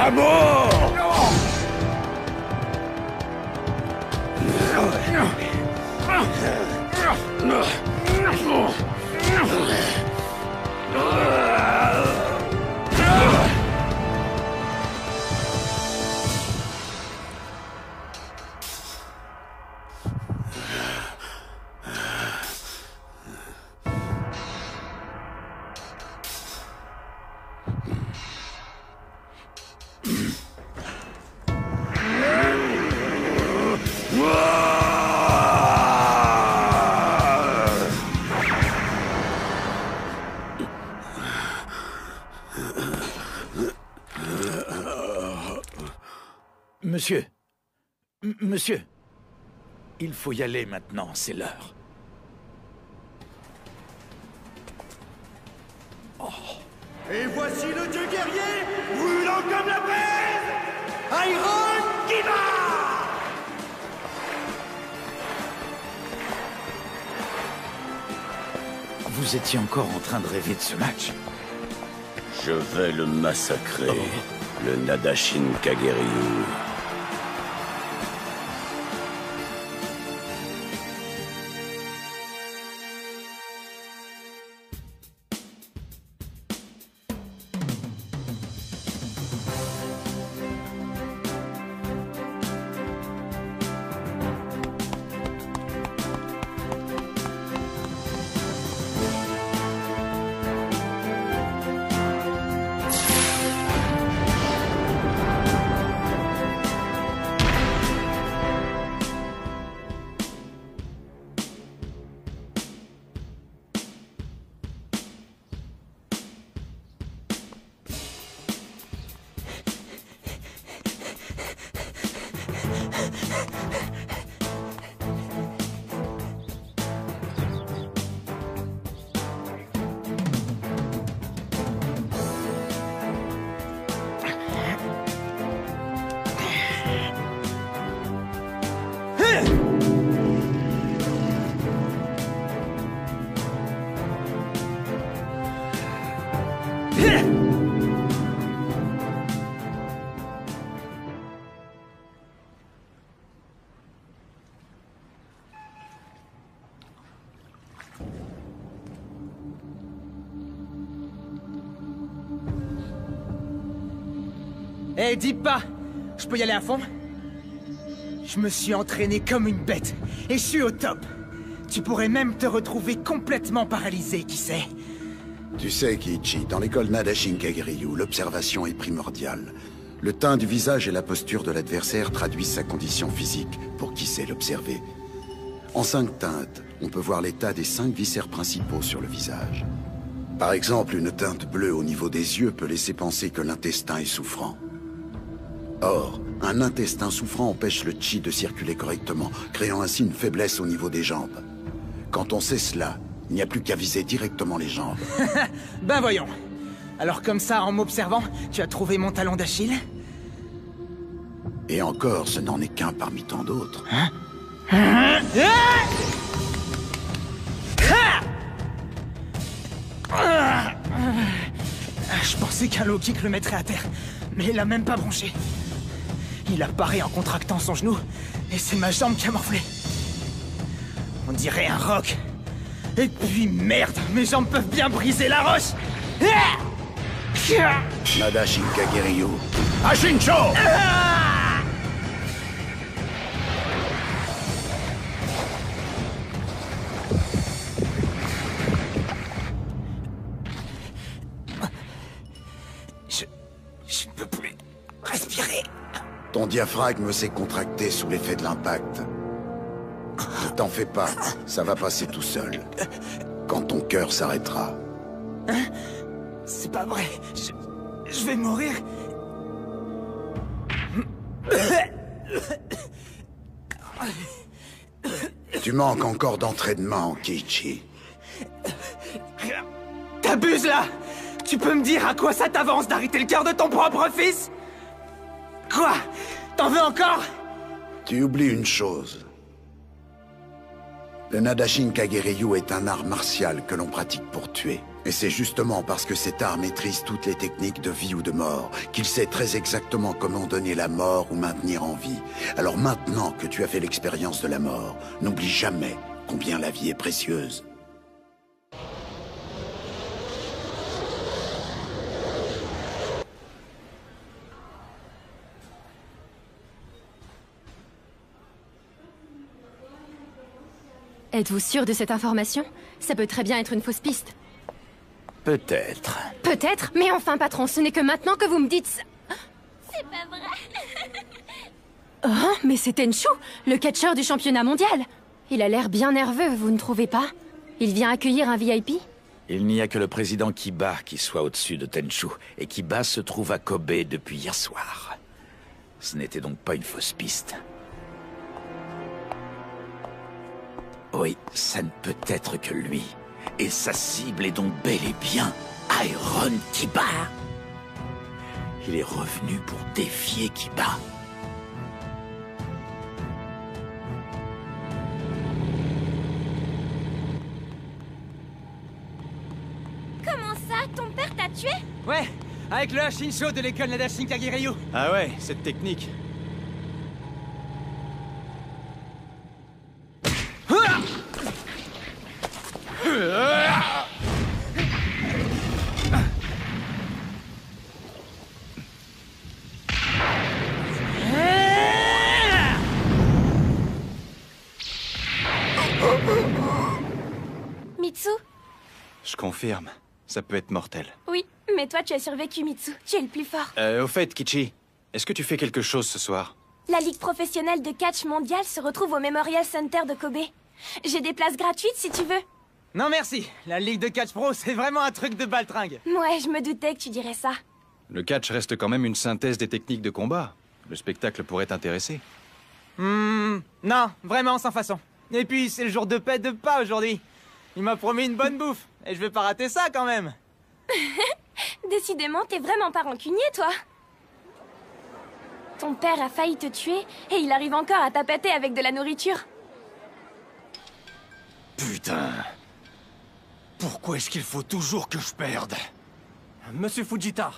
À mort! Monsieur. Monsieur. Il faut y aller maintenant, c'est l'heure. Et voici le dieu guerrier, brûlant comme la braise, Iron Kiva! Vous étiez encore en train de rêver de ce match? Je vais le massacrer, le Nadashin Kageryu. Eh, dis pas! Je peux y aller à fond? Je me suis entraîné comme une bête, et je suis au top! Tu pourrais même te retrouver complètement paralysé, qui sait? Tu sais, Kiichi, dans l'école Nadashin Kageryu, l'observation est primordiale. Le teint du visage et la posture de l'adversaire traduisent sa condition physique, pour qui sait l'observer. En 5 teintes, on peut voir l'état des 5 viscères principaux sur le visage. Par exemple, une teinte bleue au niveau des yeux peut laisser penser que l'intestin est souffrant. Or, un intestin souffrant empêche le chi de circuler correctement, créant ainsi une faiblesse au niveau des jambes. Quand on sait cela, il n'y a plus qu'à viser directement les jambes. Ben voyons. Alors comme ça, en m'observant, tu as trouvé mon talon d'Achille? Et encore, ce n'en est qu'un parmi tant d'autres. Je pensais qu'un low kick le mettrait à terre, mais il a même pas bronché. Il apparaît en contractant son genou, et c'est ma jambe qui a morflé. On dirait un roc. Et puis merde, mes jambes peuvent bien briser la roche. Nadashin Kageryu. Ashincho! Je ne peux plus respirer. Ton diaphragme s'est contracté sous l'effet de l'impact. Ne t'en fais pas, ça va passer tout seul. Quand ton cœur s'arrêtera. Hein? C'est pas vrai. Je vais mourir. Tu manques encore d'entraînement, Kiichi. T'abuses là! Tu peux me dire à quoi ça t'avance d'arrêter le cœur de ton propre fils? Quoi? T'en veux encore? Tu oublies une chose. Le Nadashin Kageryu est un art martial que l'on pratique pour tuer, Et c'est justement parce que cet art maîtrise toutes les techniques de vie ou de mort qu'il sait très exactement comment donner la mort ou maintenir en vie. Alors maintenant que tu as fait l'expérience de la mort, n'oublie jamais combien la vie est précieuse. Êtes-vous sûr de cette information? Ça peut très bien être une fausse piste. Peut-être. Peut-être, mais enfin, patron, ce n'est que maintenant que vous me dites ça. C'est pas vrai. Oh, mais c'est Tenchu, le catcheur du championnat mondial. Il a l'air bien nerveux, vous ne trouvez pas? Il vient accueillir un VIP? Il n'y a que le président Kiba qui soit au-dessus de Tenchu, et Kiba se trouve à Kobe depuis hier soir. Ce n'était donc pas une fausse piste. Oui, ça ne peut être que lui. Et sa cible est donc bel et bien Iron Kiba. Il est revenu pour défier Kiba. Comment ça? Ton père t'a tué? Ouais, avec le Hashinsho de l'école Nadashin Kagiryu. Ah ouais, cette technique. Mitsu? Je confirme, ça peut être mortel. Oui, mais toi tu as survécu, Mitsu. Tu es le plus fort. Au fait, Kichi, est-ce que tu fais quelque chose ce soir? La ligue professionnelle de catch mondiale se retrouve au Memorial Center de Kobe. J'ai des places gratuites si tu veux. Non merci, la Ligue de Catch Pro, c'est vraiment un truc de baltringue. Ouais, je me doutais que tu dirais ça. Le catch reste quand même une synthèse des techniques de combat. Le spectacle pourrait t'intéresser. Non, vraiment sans façon. Et puis, c'est le jour de paix de pas aujourd'hui. Il m'a promis une bonne bouffe, et je vais pas rater ça quand même. Décidément, t'es vraiment pas rancunier, toi. Ton père a failli te tuer, et il arrive encore à tapater avec de la nourriture. Putain. Pourquoi est-ce qu'il faut toujours que je perde? Monsieur Fujita.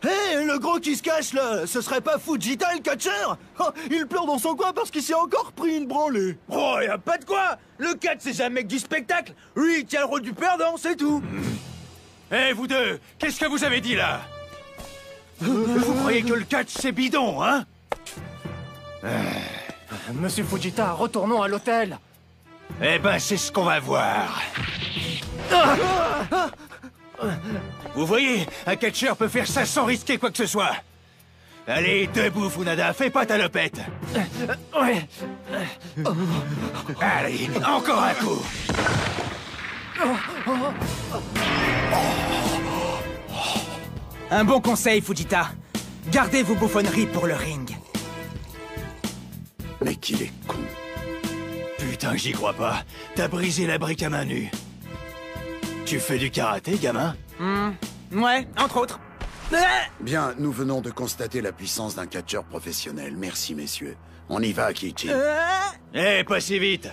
Hé, le gros qui se cache là, ce serait pas Fujita le catcheur? Oh, il pleure dans son coin parce qu'il s'est encore pris une branlée. Oh, y a pas de quoi. Le catch, c'est jamais que du spectacle. Lui, il tient le rôle du perdant, c'est tout. Hé, vous deux, qu'est-ce que vous avez dit là? Vous croyez que le catch c'est bidon, hein? Monsieur Fujita, retournons à l'hôtel. Eh ben, c'est ce qu'on va voir. Vous voyez, un catcheur peut faire ça sans risquer quoi que ce soit. Allez, debout, Funada, fais pas ta lopette. Ouais. Allez, encore un coup. Un bon conseil, Fujita. Gardez vos bouffonneries pour le ring. Mais qu'il est con. Putain, j'y crois pas. T'as brisé la brique à main nue. Tu fais du karaté, gamin? Ouais, entre autres. Bien, nous venons de constater la puissance d'un catcheur professionnel. Merci, messieurs. On y va, Kichi. Eh, pas si vite.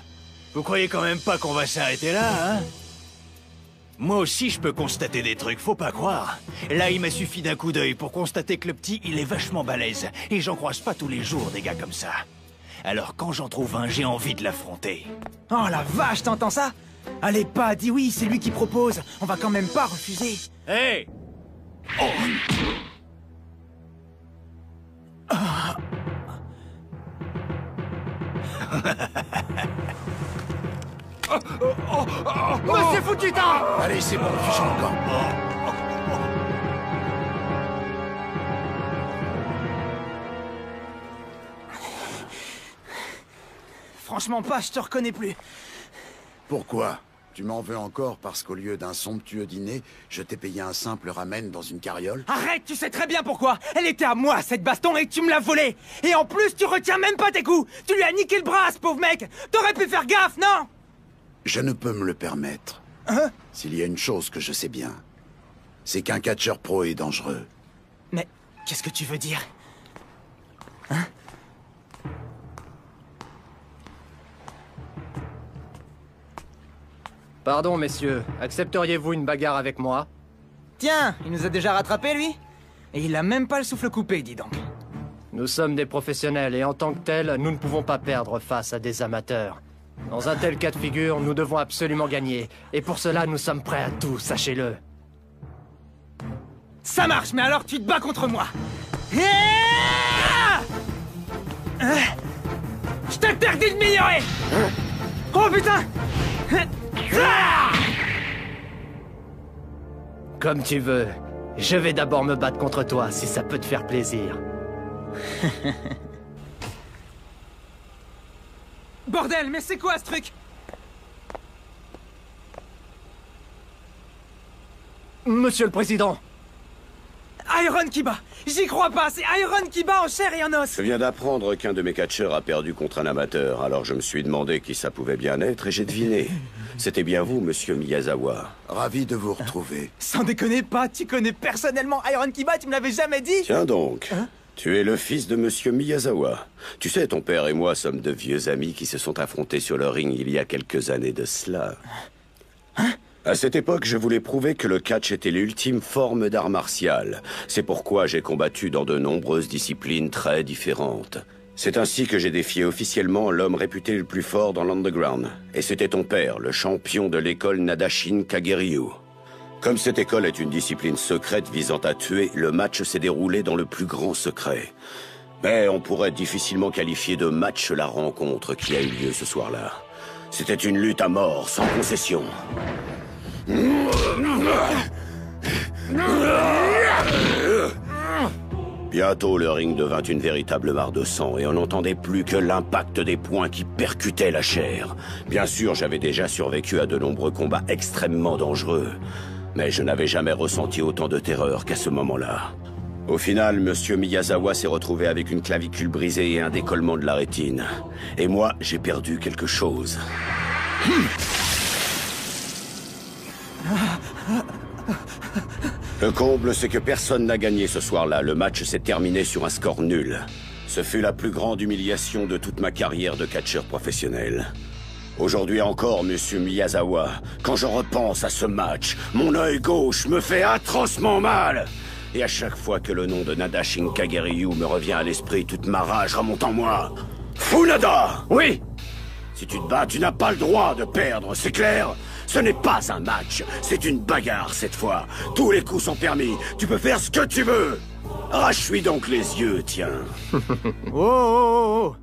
Vous croyez quand même pas qu'on va s'arrêter là, hein? Moi aussi, je peux constater des trucs, faut pas croire. Là, il m'a suffi d'un coup d'œil pour constater que le petit, il est vachement balèze. Et j'en croise pas tous les jours, des gars comme ça. Alors, quand j'en trouve un, j'ai envie de l'affronter. Oh la vache, t'entends ça? Allez pas, dis oui, c'est lui qui propose. On va quand même pas refuser. Hé! Monsieur Fujita! Allez, c'est bon, fiche en camp. Franchement pas, je te reconnais plus. Pourquoi? Tu m'en veux encore parce qu'au lieu d'un somptueux dîner, je t'ai payé un simple ramen dans une carriole? Arrête, tu sais très bien pourquoi. Elle était à moi, cette baston, et tu me l'as volée. Et en plus, tu retiens même pas tes coups. Tu lui as niqué le bras, ce pauvre mec. T'aurais pu faire gaffe, non? Je ne peux me le permettre. Hein? S'il y a une chose que je sais bien, c'est qu'un catcheur pro est dangereux. Mais qu'est-ce que tu veux dire? Pardon, messieurs. Accepteriez-vous une bagarre avec moi? Tiens, il nous a déjà rattrapés, lui. Et il a même pas le souffle coupé, dis donc. Nous sommes des professionnels et en tant que tels, nous ne pouvons pas perdre face à des amateurs. Dans un tel cas de figure, nous devons absolument gagner. Et pour cela, nous sommes prêts à tout, sachez-le. Ça marche, mais alors tu te bats contre moi. Je t'interdis de m'ignorer. Oh putain. Comme tu veux. Je vais d'abord me battre contre toi, si ça peut te faire plaisir. Bordel, mais c'est quoi ce truc? Monsieur le Président! Iron qui bat! J'y crois pas, c'est Iron qui bat en chair et en os! Je viens d'apprendre qu'un de mes catcheurs a perdu contre un amateur, alors je me suis demandé qui ça pouvait bien être et j'ai deviné. C'était bien vous, monsieur Miyazawa. Ravi de vous retrouver. Sans déconner pas, tu connais personnellement Iron qui bat, tu me l'avais jamais dit! Tiens donc, tu es le fils de monsieur Miyazawa. Tu sais, ton père et moi sommes de vieux amis qui se sont affrontés sur le ring il y a quelques années de cela. À cette époque, je voulais prouver que le catch était l'ultime forme d'art martial. C'est pourquoi j'ai combattu dans de nombreuses disciplines très différentes. C'est ainsi que j'ai défié officiellement l'homme réputé le plus fort dans l'underground. Et c'était ton père, le champion de l'école Nadashin Kagiryu. Comme cette école est une discipline secrète visant à tuer, le match s'est déroulé dans le plus grand secret. Mais on pourrait difficilement qualifier de match la rencontre qui a eu lieu ce soir-là. C'était une lutte à mort, sans concession. Bientôt, le ring devint une véritable mare de sang et on n'entendait plus que l'impact des poings qui percutaient la chair. Bien sûr, j'avais déjà survécu à de nombreux combats extrêmement dangereux, mais je n'avais jamais ressenti autant de terreur qu'à ce moment-là. Au final, monsieur Miyazawa s'est retrouvé avec une clavicule brisée et un décollement de la rétine. Et moi, j'ai perdu quelque chose. Le comble, c'est que personne n'a gagné ce soir-là. Le match s'est terminé sur un score nul. Ce fut la plus grande humiliation de toute ma carrière de catcheur professionnel. Aujourd'hui encore, monsieur Miyazawa, quand je repense à ce match, mon œil gauche me fait atrocement mal. Et à chaque fois que le nom de Nadashin Kagiryu me revient à l'esprit, toute ma rage remonte en moi. Funada! Oui! Si tu te bats, tu n'as pas le droit de perdre, c'est clair? Ce n'est pas un match, c'est une bagarre cette fois. Tous les coups sont permis, tu peux faire ce que tu veux. Arrache-lui donc les yeux, tiens. Oh.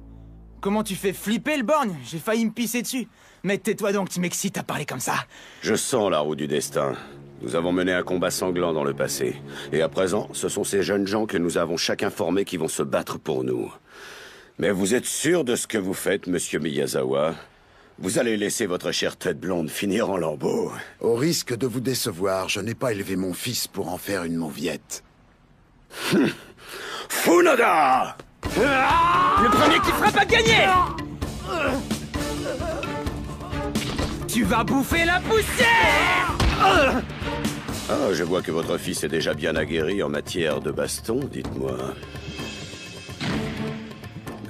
Comment tu fais flipper le borgne? J'ai failli me pisser dessus. Mais tais-toi donc, tu m'excites à parler comme ça. Je sens la roue du destin. Nous avons mené un combat sanglant dans le passé. Et à présent, ce sont ces jeunes gens que nous avons chacun formés qui vont se battre pour nous. Mais vous êtes sûr de ce que vous faites, monsieur Miyazawa? Vous allez laisser votre chère tête blonde finir en lambeaux. Au risque de vous décevoir, je n'ai pas élevé mon fils pour en faire une mauviette. Funada! Le premier qui frappe a gagné! Tu vas bouffer la poussière! Ah, je vois que votre fils est déjà bien aguerri en matière de baston, dites-moi.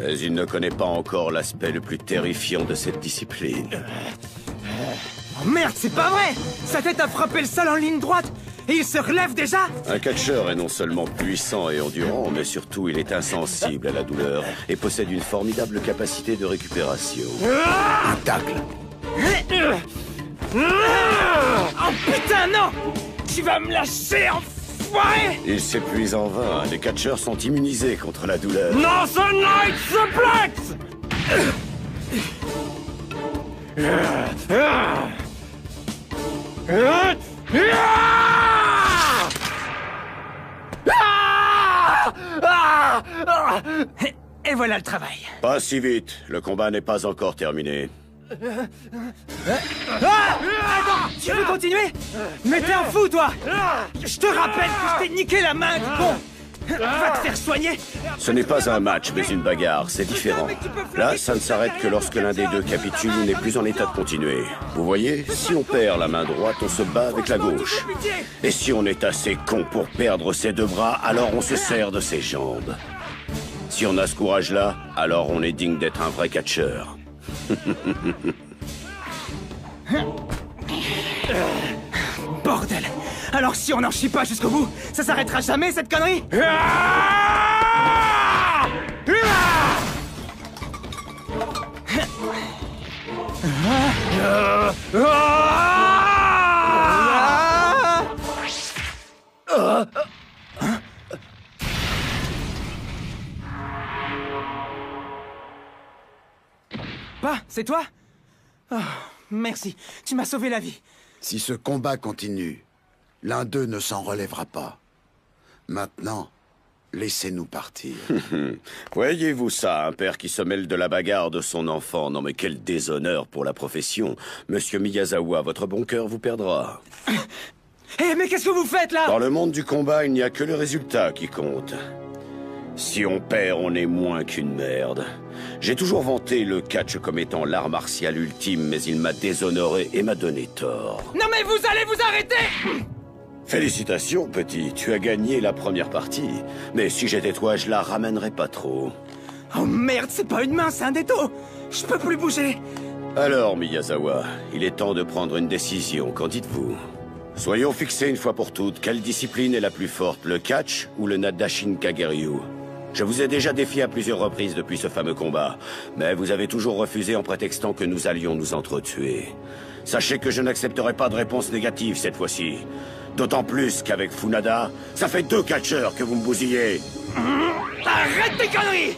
Mais il ne connaît pas encore l'aspect le plus terrifiant de cette discipline. Oh merde, c'est pas vrai! Sa tête a frappé le sol en ligne droite! Et il se relève déjà? Un catcheur est non seulement puissant et endurant, mais surtout il est insensible à la douleur et possède une formidable capacité de récupération. Un tacle. Oh putain, non! Tu vas me lâcher, enfoiré! Il s'épuise en vain. Les catcheurs sont immunisés contre la douleur. Northern Light Suplex! Et voilà le travail. Pas si vite. Le combat n'est pas encore terminé. Attends, tu veux continuer? Mais t'es un fou, toi! Je te rappelle que je t'ai niqué la main, con! Va te faire soigner! Ce n'est pas un match, mais une bagarre. C'est différent. Là, ça ne s'arrête que lorsque l'un des deux capitule ou n'est plus en état de continuer. Vous voyez, si on perd la main droite, on se bat avec la gauche. Et si on est assez con pour perdre ses deux bras, alors on se sert de ses jambes. Si on a ce courage-là, alors on est digne d'être un vrai catcheur. Bordel! Alors si on n'en chie pas jusqu'au bout, ça s'arrêtera jamais cette connerie? Bah, c'est toi? Oh, merci, tu m'as sauvé la vie. Si ce combat continue, l'un d'eux ne s'en relèvera pas. Maintenant, laissez-nous partir. Voyez-vous ça, un père qui se mêle de la bagarre de son enfant? Non mais quel déshonneur pour la profession. Monsieur Miyazawa, votre bon cœur vous perdra. Eh, mais qu'est-ce que vous faites là? Dans le monde du combat, il n'y a que le résultat qui compte. Si on perd, on est moins qu'une merde. J'ai toujours vanté le catch comme étant l'art martial ultime, mais il m'a déshonoré et m'a donné tort. Non mais vous allez vous arrêter! Félicitations, petit, tu as gagné la première partie. Mais si j'étais toi, je la ramènerais pas trop. Oh merde, c'est pas une main, c'est un déto! Je peux plus bouger! Alors, Miyazawa, il est temps de prendre une décision, qu'en dites-vous? Soyons fixés une fois pour toutes, quelle discipline est la plus forte, le catch ou le Nadashin Kageryu? Je vous ai déjà défié à plusieurs reprises depuis ce fameux combat, mais vous avez toujours refusé en prétextant que nous allions nous entretuer. Sachez que je n'accepterai pas de réponse négative cette fois-ci. D'autant plus qu'avec Funada, ça fait 2 catcheurs que vous me bousillez. Arrête tes conneries!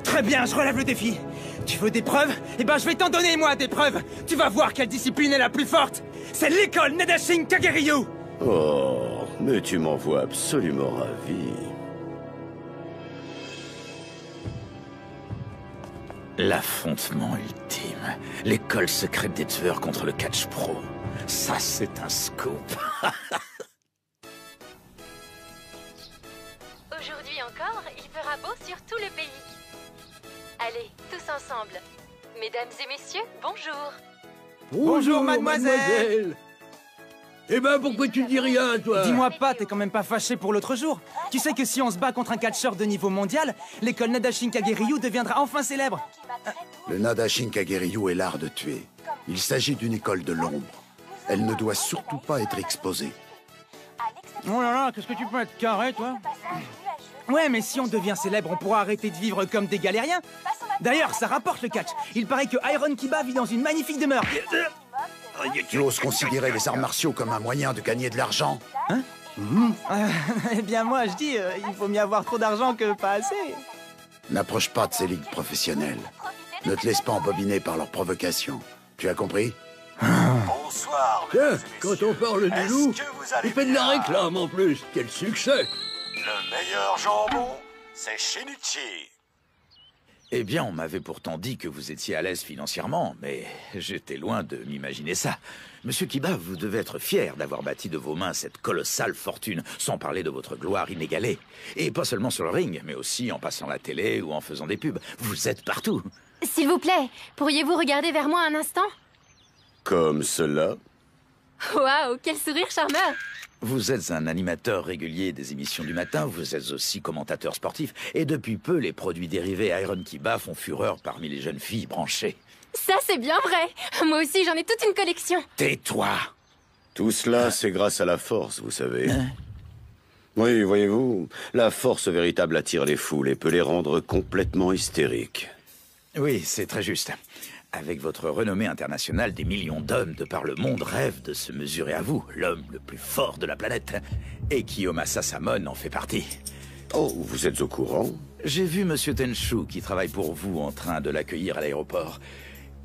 Très bien, je relève le défi. Tu veux des preuves? Eh ben je vais t'en donner, moi, des preuves. Tu vas voir quelle discipline est la plus forte. C'est l'école Nadashin Kageryu. Oh, mais tu m'en vois absolument ravi. L'affrontement ultime. L'école secrète des tueurs contre le catch pro. Ça, c'est un scoop. Aujourd'hui encore, il fera beau sur tout le pays. Allez, tous ensemble. Mesdames et messieurs, bonjour. Bonjour, mademoiselle. Eh ben, pourquoi tu dis rien, toi? Dis-moi pas, t'es quand même pas fâché pour l'autre jour? Tu sais que si on se bat contre un catcheur de niveau mondial, l'école Nadashin Kageryu deviendra enfin célèbre. Le Nadashin Kageryu est l'art de tuer. Il s'agit d'une école de l'ombre. Elle ne doit surtout pas être exposée. Oh là là, qu'est-ce que tu peux être carré, toi? Ouais, mais si on devient célèbre, on pourra arrêter de vivre comme des galériens. D'ailleurs, ça rapporte le catch. Il paraît que Iron Kiba vit dans une magnifique demeure. Tu oses considérer les arts martiaux comme un moyen de gagner de l'argent? Hein? Eh bien, moi, je dis, il faut mieux avoir trop d'argent que pas assez. N'approche pas de ces ligues professionnelles. Ne te laisse pas embobiner par leurs provocations. Tu as compris? Bonsoir. Tiens, quand on parle du loup, il fait de la réclame en plus. Quel succès! Le meilleur jambon, c'est Shinichi. Eh bien, on m'avait pourtant dit que vous étiez à l'aise financièrement, mais j'étais loin de m'imaginer ça. Monsieur Kiba, vous devez être fier d'avoir bâti de vos mains cette colossale fortune, sans parler de votre gloire inégalée. Et pas seulement sur le ring, mais aussi en passant la télé ou en faisant des pubs. Vous êtes partout. S'il vous plaît, pourriez-vous regarder vers moi un instant? Comme cela? Waouh, quel sourire charmeur! Vous êtes un animateur régulier des émissions du matin, vous êtes aussi commentateur sportif, et depuis peu, les produits dérivés Iron Kiba font fureur parmi les jeunes filles branchées. Ça, c'est bien vrai! Moi aussi, j'en ai toute une collection! Tais-toi! Tout cela, c'est grâce à la force, vous savez. Oui, voyez-vous, la force véritable attire les foules et peut les rendre complètement hystériques. Oui, c'est très juste. Avec votre renommée internationale, des millions d'hommes de par le monde rêvent de se mesurer à vous, l'homme le plus fort de la planète. Et Kiyomasa Samon en fait partie. Oh, vous êtes au courant? J'ai vu Monsieur Tenchu, qui travaille pour vous, en train de l'accueillir à l'aéroport.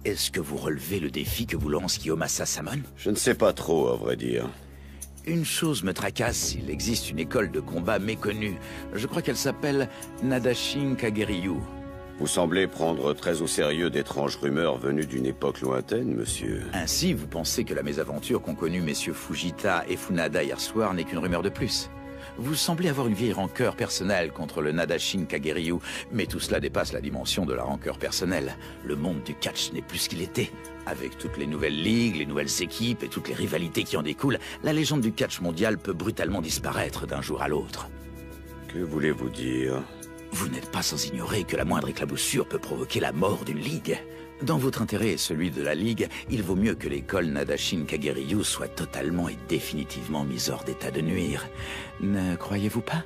Est-ce que vous relevez le défi que vous lance Kiyomasa Samon? Je ne sais pas trop, à vrai dire. Une chose me tracasse, il existe une école de combat méconnue. Je crois qu'elle s'appelle Nadashin Kageryu. Vous semblez prendre très au sérieux d'étranges rumeurs venues d'une époque lointaine, monsieur. Ainsi, vous pensez que la mésaventure qu'ont connue messieurs Fujita et Funada hier soir n'est qu'une rumeur de plus. Vous semblez avoir une vieille rancœur personnelle contre le Nadashin Kageryu, mais tout cela dépasse la dimension de la rancœur personnelle. Le monde du catch n'est plus ce qu'il était. Avec toutes les nouvelles ligues, les nouvelles équipes et toutes les rivalités qui en découlent, la légende du catch mondial peut brutalement disparaître d'un jour à l'autre. Que voulez-vous dire? Vous n'êtes pas sans ignorer que la moindre éclaboussure peut provoquer la mort d'une ligue. Dans votre intérêt et celui de la Ligue, il vaut mieux que l'école Nadashin Kagiryu soit totalement et définitivement mise hors d'état de nuire. Ne croyez-vous pas?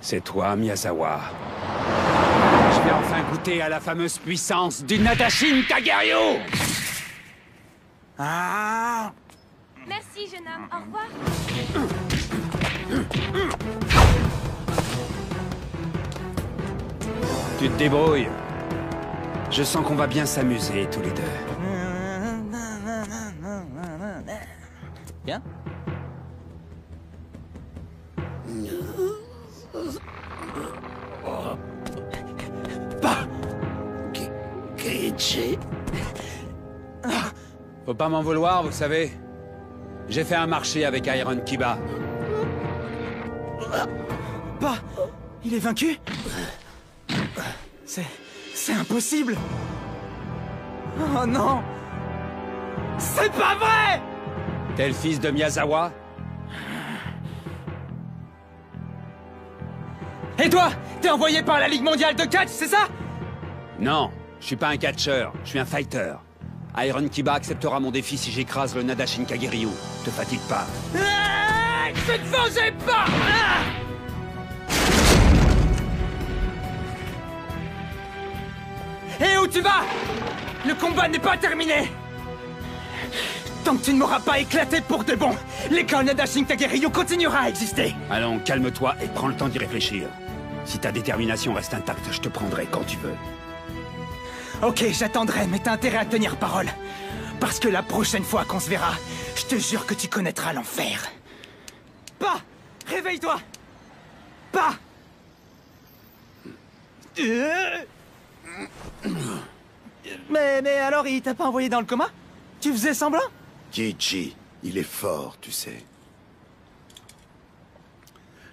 C'est toi, Miyazawa. Je vais enfin goûter à la fameuse puissance du Nadashin Kagiryu! Merci, jeune homme. Au revoir. Tu te débrouilles. Je sens qu'on va bien s'amuser tous les deux. Bien. Keiichi. Faut pas m'en vouloir, vous savez. J'ai fait un marché avec Iron Kiba. Bah, il est vaincu? C'est impossible! Oh non! C'est pas vrai! T'es le fils de Miyazawa? Et toi? T'es envoyé par la Ligue mondiale de catch, c'est ça? Non, je suis pas un catcheur, je suis un fighter. Iron Kiba acceptera mon défi si j'écrase le Nadashin Kagiryu. Te fatigue pas. Je ne faisais pas! Et où tu vas? Le combat n'est pas terminé! Tant que tu ne m'auras pas éclaté pour de bon, l'école Nadashin Kagiryu continuera à exister! Allons, calme-toi et prends le temps d'y réfléchir. Si ta détermination reste intacte, je te prendrai quand tu veux. Ok, j'attendrai, mais t'as intérêt à tenir parole. Parce que la prochaine fois qu'on se verra, je te jure que tu connaîtras l'enfer. Pas! Réveille-toi! Pas! Mais alors, il t'a pas envoyé dans le coma? Tu faisais semblant? Keiichi, il est fort, tu sais.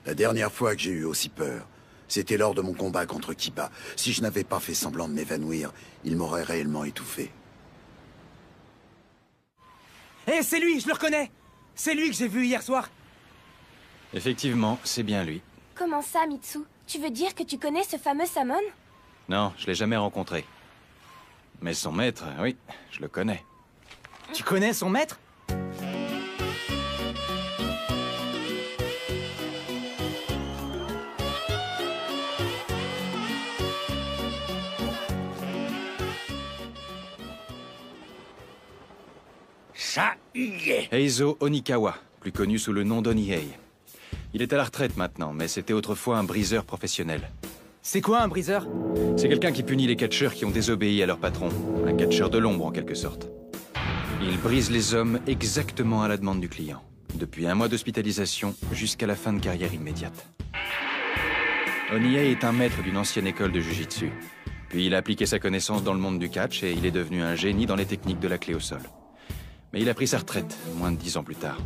La dernière fois que j'ai eu aussi peur, c'était lors de mon combat contre Kiba. Si je n'avais pas fait semblant de m'évanouir, il m'aurait réellement étouffé. Eh, c'est lui, je le reconnais! C'est lui que j'ai vu hier soir! Effectivement, c'est bien lui. Comment ça, Mitsu? Tu veux dire que tu connais ce fameux Samon? Non, je l'ai jamais rencontré. Mais son maître, oui, je le connais. Tu connais son maître? Ça y est. Heizo Onikawa, plus connu sous le nom d'Onihei. Il est à la retraite maintenant, mais c'était autrefois un briseur professionnel. C'est quoi un briseur? C'est quelqu'un qui punit les catcheurs qui ont désobéi à leur patron. Un catcheur de l'ombre en quelque sorte. Il brise les hommes exactement à la demande du client. Depuis un mois d'hospitalisation jusqu'à la fin de carrière immédiate. Onihei est un maître d'une ancienne école de Jiu-Jitsu. Puis il a appliqué sa connaissance dans le monde du catch et il est devenu un génie dans les techniques de la clé au sol. Mais il a pris sa retraite, moins de 10 ans plus tard.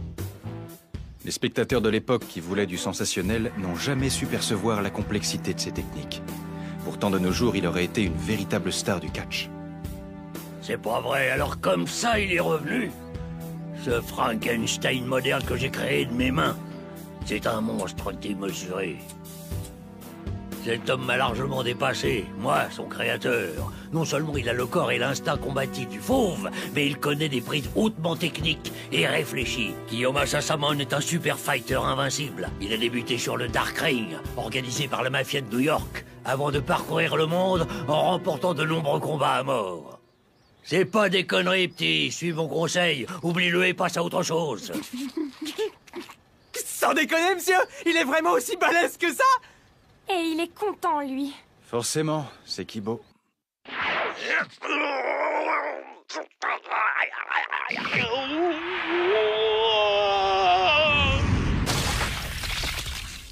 Les spectateurs de l'époque qui voulaient du sensationnel n'ont jamais su percevoir la complexité de ces techniques. Pourtant, de nos jours, il aurait été une véritable star du catch. C'est pas vrai, alors comme ça il est revenu? Ce Frankenstein moderne que j'ai créé de mes mains, c'est un monstre démesuré. Cet homme m'a largement dépassé, moi, son créateur. Non seulement il a le corps et l'instinct combatif du fauve, mais il connaît des prises hautement techniques et réfléchies. Kiyoma Sasamon est un super fighter invincible. Il a débuté sur le Dark Ring, organisé par la mafia de New York, avant de parcourir le monde en remportant de nombreux combats à mort. C'est pas des conneries, petit. Suis mon conseil. Oublie-le et passe à autre chose. Sans déconner, monsieur! Il est vraiment aussi balèze que ça? Et il est content, lui. Forcément, c'est Kibo.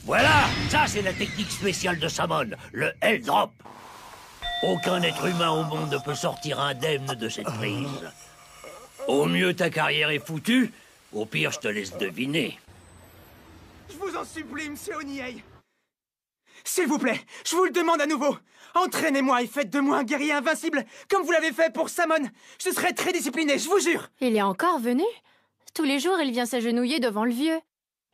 Voilà, ça c'est la technique spéciale de Samon, le L-Drop. Aucun être humain au monde ne peut sortir indemne de cette prise. Au mieux, ta carrière est foutue. Au pire, je te laisse deviner. Je vous en supplie, monsieur Onihei. S'il vous plaît, je vous le demande à nouveau. Entraînez-moi et faites de moi un guerrier invincible, comme vous l'avez fait pour Samon. Je serai très discipliné, je vous jure. Il est encore venu? Tous les jours, il vient s'agenouiller devant le vieux.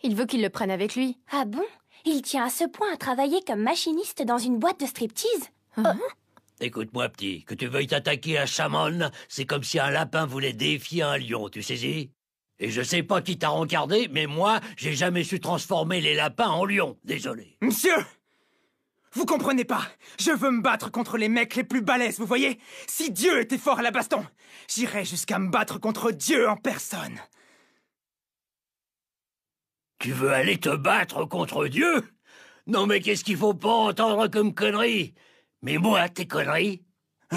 Il veut qu'il le prenne avec lui. Ah bon? Il tient à ce point à travailler comme machiniste dans une boîte de striptease? Écoute-moi, petit, que tu veuilles t'attaquer à Samon, c'est comme si un lapin voulait défier un lion, tu saisis? Et je sais pas qui t'a rencardé, mais moi, j'ai jamais su transformer les lapins en lions, désolé. Monsieur! Vous comprenez pas? Je veux me battre contre les mecs les plus balèzes, vous voyez? Si Dieu était fort à la baston, j'irais jusqu'à me battre contre Dieu en personne. Tu veux aller te battre contre Dieu? Non mais qu'est-ce qu'il faut pas entendre comme conneries? Mais moi, tes conneries,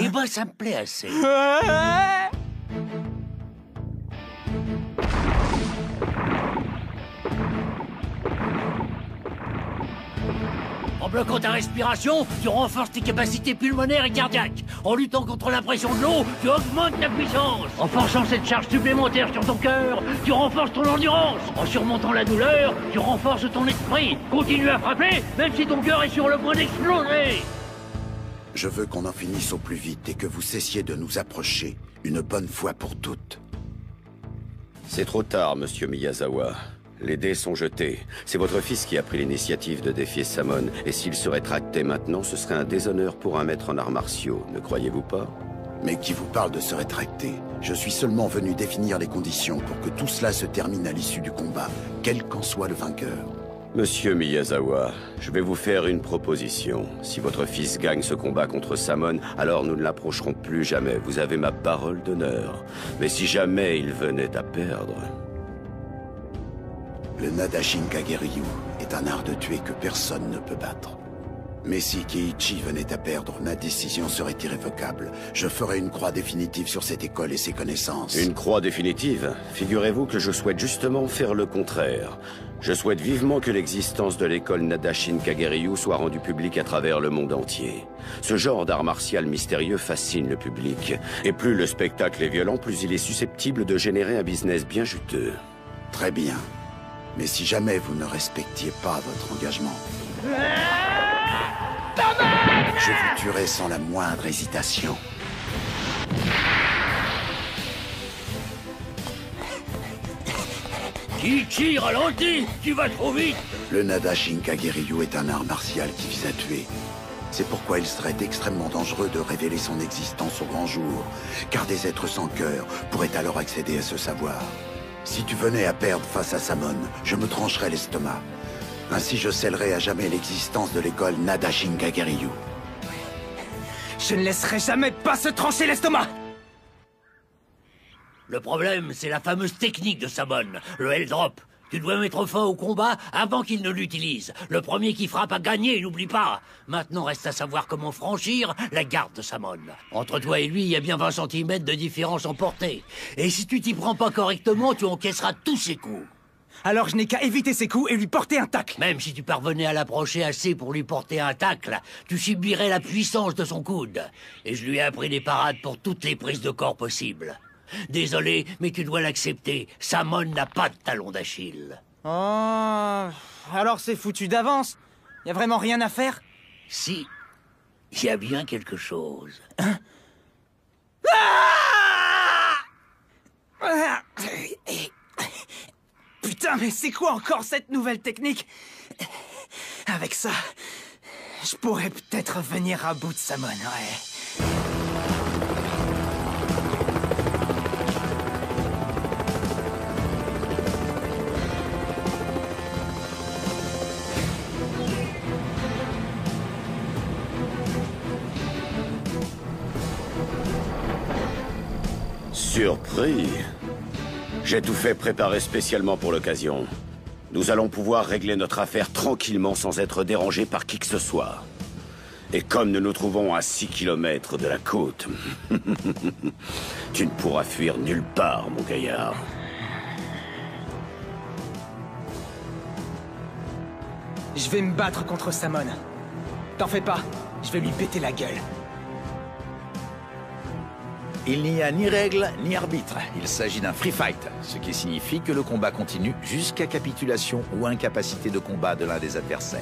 eh ben ça me plaît assez. En bloquant ta respiration, tu renforces tes capacités pulmonaires et cardiaques. En luttant contre la pression de l'eau, tu augmentes ta puissance. En forçant cette charge supplémentaire sur ton cœur, tu renforces ton endurance. En surmontant la douleur, tu renforces ton esprit. Continue à frapper, même si ton cœur est sur le point d'exploser. Je veux qu'on en finisse au plus vite et que vous cessiez de nous approcher, une bonne fois pour toutes. C'est trop tard, monsieur Miyazawa. Les dés sont jetés. C'est votre fils qui a pris l'initiative de défier Samon, et s'il se rétractait maintenant, ce serait un déshonneur pour un maître en arts martiaux, ne croyez-vous pas? Mais qui vous parle de se rétracter? Je suis seulement venu définir les conditions pour que tout cela se termine à l'issue du combat, quel qu'en soit le vainqueur. Monsieur Miyazawa, je vais vous faire une proposition. Si votre fils gagne ce combat contre Samon, alors nous ne l'approcherons plus jamais. Vous avez ma parole d'honneur. Mais si jamais il venait à perdre... Le Nadashin Kageryu est un art de tuer que personne ne peut battre. Mais si Keiichi venait à perdre, ma décision serait irrévocable. Je ferai une croix définitive sur cette école et ses connaissances. Une croix définitive? Figurez-vous que je souhaite justement faire le contraire. Je souhaite vivement que l'existence de l'école Nadashin Kageryu soit rendue publique à travers le monde entier. Ce genre d'art martial mystérieux fascine le public. Et plus le spectacle est violent, plus il est susceptible de générer un business bien juteux. Très bien. Mais si jamais vous ne respectiez pas votre engagement, je vous tuerai sans la moindre hésitation. Kiichi, ralentis! Tu vas trop vite! Le Nadashin Kageryu est un art martial qui vise à tuer. C'est pourquoi il serait extrêmement dangereux de révéler son existence au grand jour, car des êtres sans cœur pourraient alors accéder à ce savoir. Si tu venais à perdre face à Samon, je me trancherais l'estomac. Ainsi je scellerais à jamais l'existence de l'école Nadashin Kageryu. Je ne laisserai jamais pas se trancher l'estomac! Le problème, c'est la fameuse technique de Samon, le L-Drop. Tu dois mettre fin au combat avant qu'il ne l'utilise. Le premier qui frappe a gagné, n'oublie pas. Maintenant, reste à savoir comment franchir la garde de Samon. Entre toi et lui, il y a bien 20 cm de différence en portée. Et si tu t'y prends pas correctement, tu encaisseras tous ses coups. Alors je n'ai qu'à éviter ses coups et lui porter un tacle. Même si tu parvenais à l'approcher assez pour lui porter un tacle, tu subirais la puissance de son coude. Et je lui ai appris des parades pour toutes les prises de corps possibles. Désolé, mais tu dois l'accepter. Samon n'a pas de talon d'Achille. Oh... Alors c'est foutu d'avance. Y a vraiment rien à faire? Si. Il y a bien quelque chose. Hein? Ah! Putain, mais c'est quoi encore cette nouvelle technique? Avec ça, je pourrais peut-être venir à bout de Samon, ouais. Surpris. J'ai tout fait préparer spécialement pour l'occasion. Nous allons pouvoir régler notre affaire tranquillement sans être dérangés par qui que ce soit. Et comme nous nous trouvons à 6 km de la côte, tu ne pourras fuir nulle part, mon gaillard. Je vais me battre contre Samon. T'en fais pas, je vais lui péter la gueule. Il n'y a ni règle ni arbitre. Il s'agit d'un free fight, ce qui signifie que le combat continue jusqu'à capitulation ou incapacité de combat de l'un des adversaires.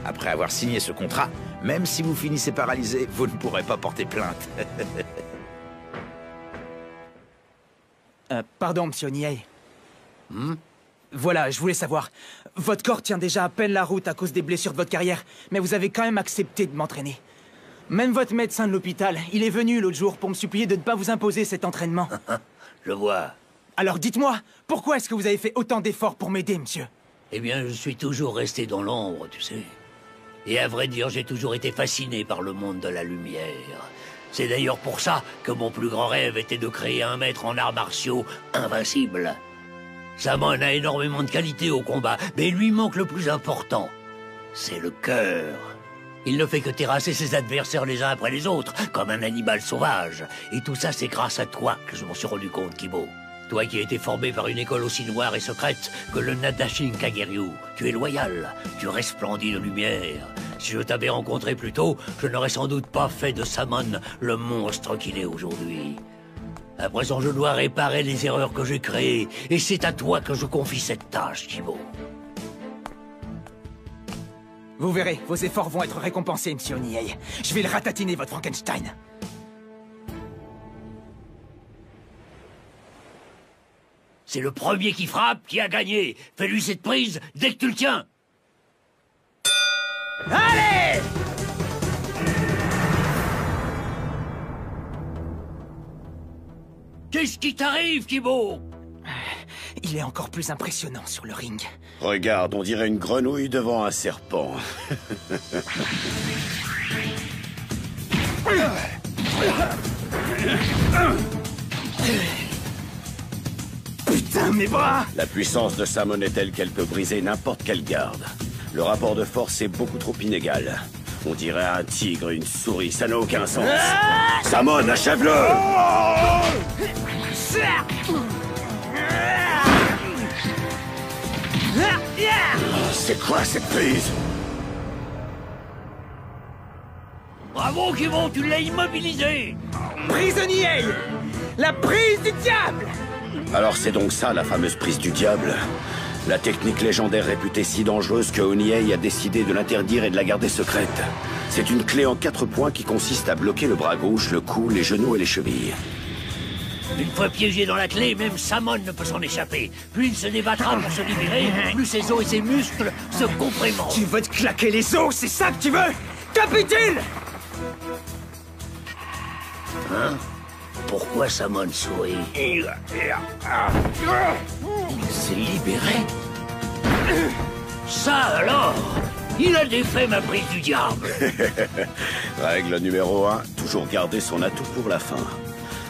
Après avoir signé ce contrat, même si vous finissez paralysé, vous ne pourrez pas porter plainte. Pardon, monsieur Niei. Voilà, je voulais savoir. Votre corps tient déjà à peine la route à cause des blessures de votre carrière, mais vous avez quand même accepté de m'entraîner. Même votre médecin de l'hôpital, il est venu l'autre jour pour me supplier de ne pas vous imposer cet entraînement. Je vois. Alors dites-moi, pourquoi est-ce que vous avez fait autant d'efforts pour m'aider, monsieur? Eh bien, je suis toujours resté dans l'ombre, tu sais. Et à vrai dire, j'ai toujours été fasciné par le monde de la lumière. C'est d'ailleurs pour ça que mon plus grand rêve était de créer un maître en arts martiaux invincible. Samon a énormément de qualités au combat, mais il lui manque le plus important. C'est le cœur. Il ne fait que terrasser ses adversaires les uns après les autres, comme un animal sauvage. Et tout ça, c'est grâce à toi que je m'en suis rendu compte, Kibo. Toi qui as été formé par une école aussi noire et secrète que le Nadashin Kagiryu. Tu es loyal, tu resplendis de lumière. Si je t'avais rencontré plus tôt, je n'aurais sans doute pas fait de Samon le monstre qu'il est aujourd'hui. À présent, je dois réparer les erreurs que j'ai créées, et c'est à toi que je confie cette tâche, Kibo. Vous verrez, vos efforts vont être récompensés, monsieur Niei. Je vais le ratatiner, votre Frankenstein. C'est le premier qui frappe qui a gagné. Fais-lui cette prise dès que tu le tiens. Allez! Qu'est-ce qui t'arrive, Kibo? Il est encore plus impressionnant sur le ring. Regarde, on dirait une grenouille devant un serpent. Putain, mes bras! La puissance de Samon est telle qu'elle peut briser n'importe quelle garde. Le rapport de force est beaucoup trop inégal. On dirait un tigre, une souris, ça n'a aucun sens. Samon, achève-le! C'est quoi cette prise? Bravo, Kibo, tu l'as immobilisé! Prisonnier! La prise du diable! Alors c'est donc ça, la fameuse prise du diable? La technique légendaire réputée si dangereuse que Oniei a décidé de l'interdire et de la garder secrète. C'est une clé en 4 points qui consiste à bloquer le bras gauche, le cou, les genoux et les chevilles. Une fois piégé dans la clé, même Samon ne peut s'en échapper. Plus il se débattra pour se libérer, plus ses os et ses muscles se complémentent. Tu veux te claquer les os, c'est ça que tu veux? Capitule! Hein? Pourquoi Samon sourit? Il s'est libéré. Ça alors? Il a défait ma prise du diable. Règle numéro 1, toujours garder son atout pour la fin.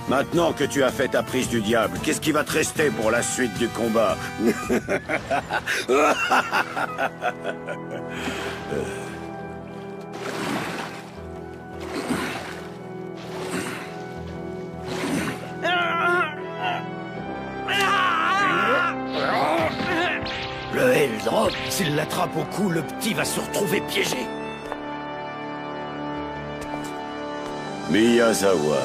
Maintenant que tu as fait ta prise du diable, qu'est-ce qui va te rester pour la suite du combat? Le Helldrop, s'il l'attrape au cou, le petit va se retrouver piégé. Miyazawa.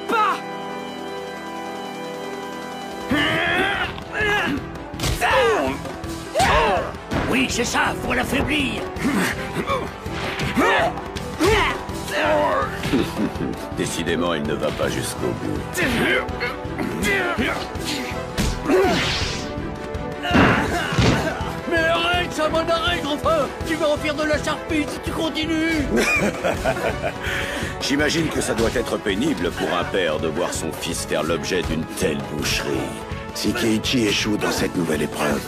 Pas! Oui, c'est ça, faut l'affaiblir. Décidément, il ne va pas jusqu'au bout. Mais arrête, Samon, arrête, enfin! Tu vas en faire de la charpie si tu continues! J'imagine que ça doit être pénible pour un père de voir son fils faire l'objet d'une telle boucherie. Si Keiichi échoue dans cette nouvelle épreuve,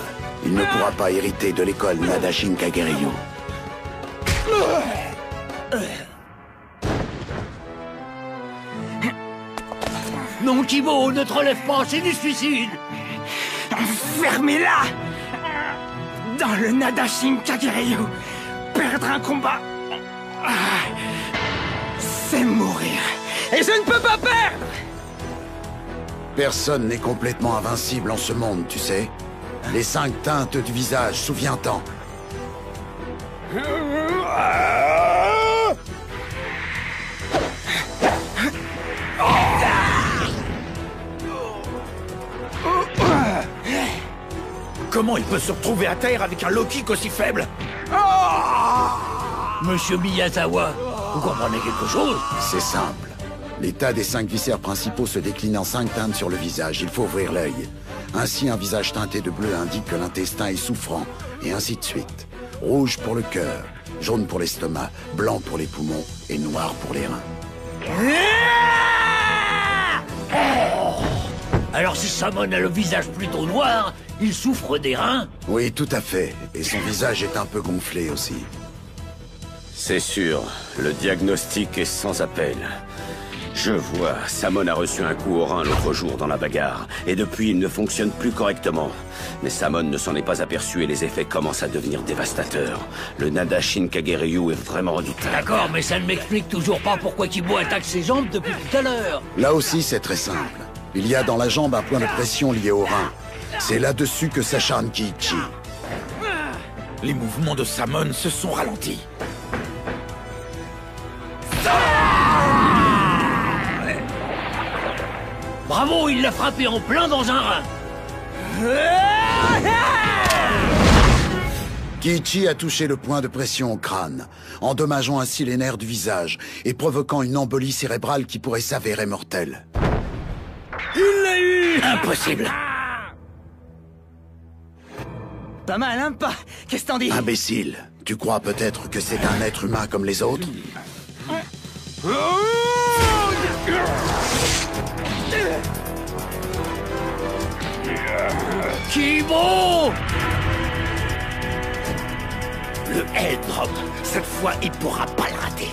il ne pourra pas hériter de l'école Nadashin Kagiryu. Non, Kibo, ne te relève pas, c'est du suicide! Fermez-la! Dans le Nadashin Kagiryu, perdre un combat, c'est mourir. Et je ne peux pas perdre! Personne n'est complètement invincible en ce monde, tu sais. Les 5 teintes du visage, souviens-t'en. comment il peut se retrouver à terre avec un low kick aussi faible? Monsieur Miyazawa, vous comprenez quelque chose? C'est simple. L'état des 5 viscères principaux se décline en 5 teintes sur le visage. Il faut ouvrir l'œil. Ainsi, un visage teinté de bleu indique que l'intestin est souffrant, et ainsi de suite. Rouge pour le cœur, jaune pour l'estomac, blanc pour les poumons et noir pour les reins. Alors si Samon a le visage plutôt noir, il souffre des reins? Oui, tout à fait. Et son visage est un peu gonflé aussi. C'est sûr, le diagnostic est sans appel. Je vois, Samon a reçu un coup au rein l'autre jour dans la bagarre, et depuis il ne fonctionne plus correctement. Mais Samon ne s'en est pas aperçu et les effets commencent à devenir dévastateurs. Le Nadashin Kageryu est vraiment redoutable. D'accord, mais ça ne m'explique toujours pas pourquoi Kibo attaque ses jambes depuis tout à l'heure. Là aussi, c'est très simple. Il y a dans la jambe un point de pression lié au rein. C'est là-dessus que s'acharne Kiichi. Les mouvements de Samon se sont ralentis. Bravo, il l'a frappé en plein dans un rein. Kiichi a touché le point de pression au crâne, endommageant ainsi les nerfs du visage et provoquant une embolie cérébrale qui pourrait s'avérer mortelle. Il l'a eu! Impossible! Pas mal, hein, pas? Qu'est-ce que t'en dis? Imbécile, tu crois peut-être que c'est un être humain comme les autres? Kibo! Le Hell Drop, cette fois il pourra pas le rater.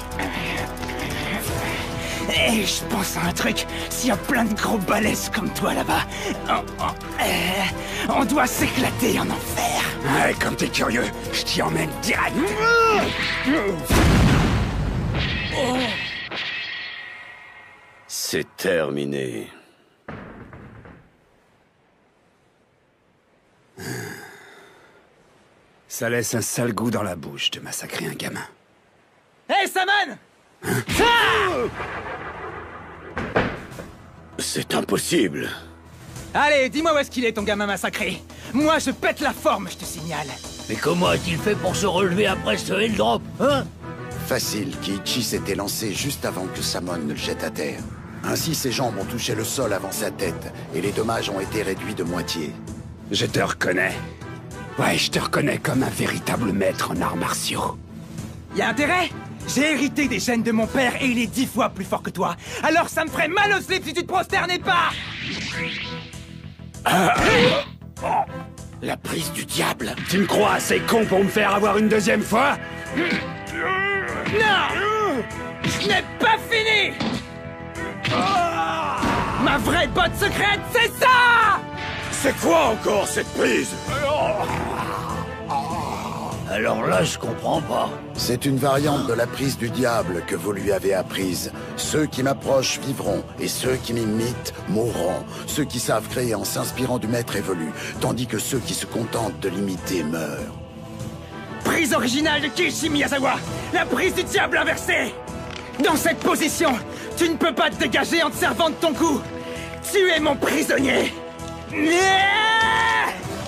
Eh, je pense à un truc. S'il y a plein de gros balaises comme toi là-bas, on doit s'éclater en enfer. Ouais, comme t'es curieux, je t'y emmène direct. C'est terminé. Ça laisse un sale goût dans la bouche de massacrer un gamin. Hé, Samon! C'est impossible. Allez, dis-moi où est-ce qu'il est, ton gamin massacré. Moi, je pète la forme, je te signale. Mais comment a-t-il fait pour se relever après ce Hell Drop, hein? Facile, Kiichi s'était lancé juste avant que Samon ne le jette à terre. Ainsi, ses jambes ont touché le sol avant sa tête, et les dommages ont été réduits de moitié. Je te reconnais. Ouais, je te reconnais comme un véritable maître en arts martiaux. Y a intérêt? J'ai hérité des gènes de mon père et il est 10 fois plus fort que toi. Alors ça me ferait mal au slip si tu te prosternais pas! La prise du diable. Tu me crois assez con pour me faire avoir une deuxième fois? Non! Je n'ai pas fini! Ma vraie botte secrète, c'est ça! C'est quoi encore cette prise? Alors là, je comprends pas. C'est une variante de la prise du diable que vous lui avez apprise. Ceux qui m'approchent vivront, et ceux qui m'imitent mourront. Ceux qui savent créer en s'inspirant du maître évoluent, tandis que ceux qui se contentent de l'imiter meurent. Prise originale de Kiichi Miyazawa! La prise du diable inversée! Dans cette position, tu ne peux pas te dégager en te servant de ton coup! Tu es mon prisonnier!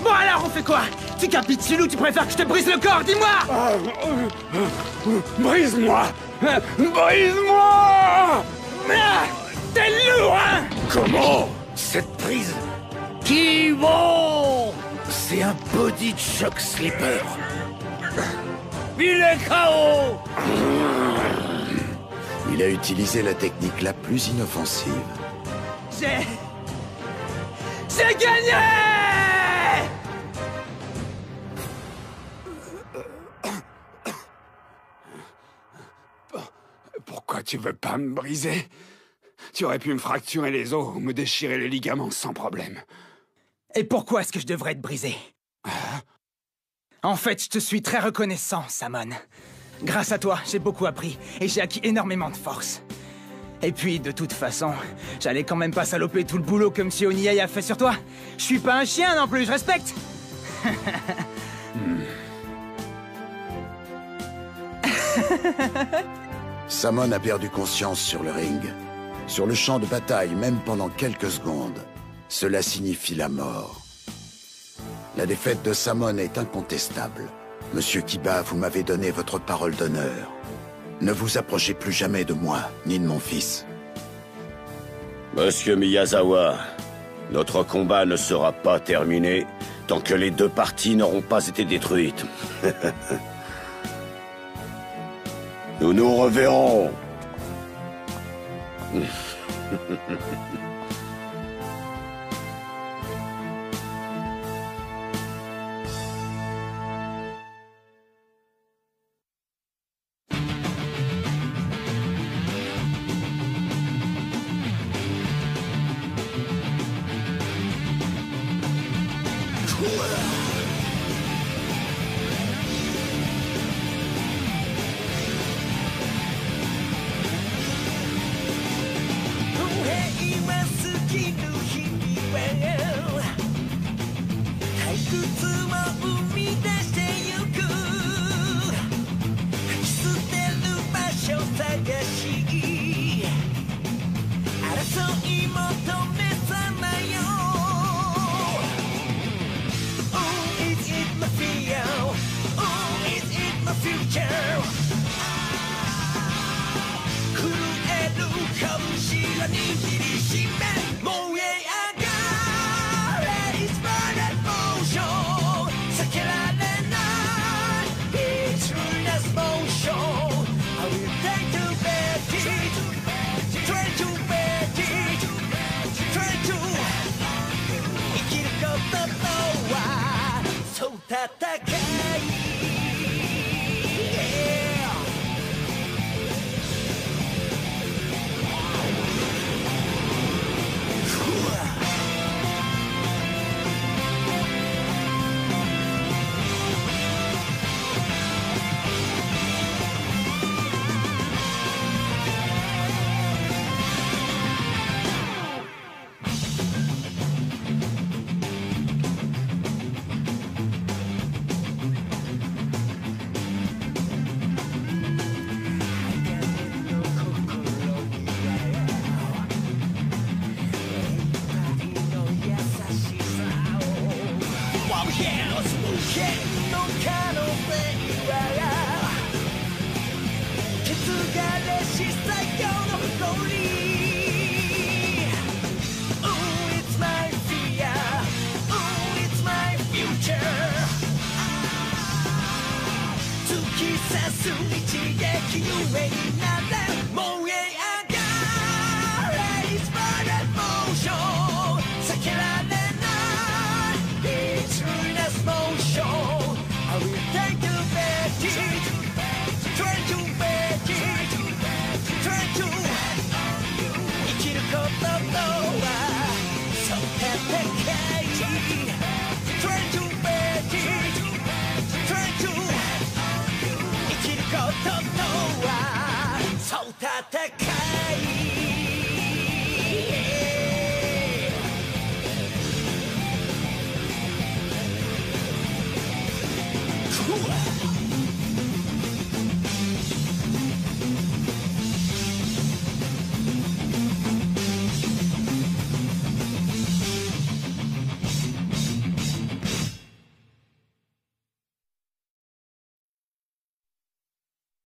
Bon alors, on fait quoi? Tu capitules ou tu préfères que je te brise le corps? Dis-moi! Brise-moi! Brise-moi! T'es lourd, hein? Comment? Cette prise, Kibo! c'est un body shock slipper. Il est KO! Il a utilisé la technique la plus inoffensive. J'ai gagné! Pourquoi tu veux pas me briser? Tu aurais pu me fracturer les os ou me déchirer les ligaments sans problème. Et pourquoi est-ce que je devrais te briser? En fait, je te suis très reconnaissant, Samon. Grâce à toi, j'ai beaucoup appris et j'ai acquis énormément de force. Et puis, de toute façon, j'allais quand même pas saloper tout le boulot que M. Oniei a fait sur toi. Je suis pas un chien non plus, je respecte. Samon a perdu conscience sur le ring. Sur le champ de bataille, même pendant quelques secondes, cela signifie la mort. La défaite de Samon est incontestable. Monsieur Kiba, vous m'avez donné votre parole d'honneur. Ne vous approchez plus jamais de moi, ni de mon fils. Monsieur Miyazawa, notre combat ne sera pas terminé tant que les deux parties n'auront pas été détruites. Nous nous reverrons.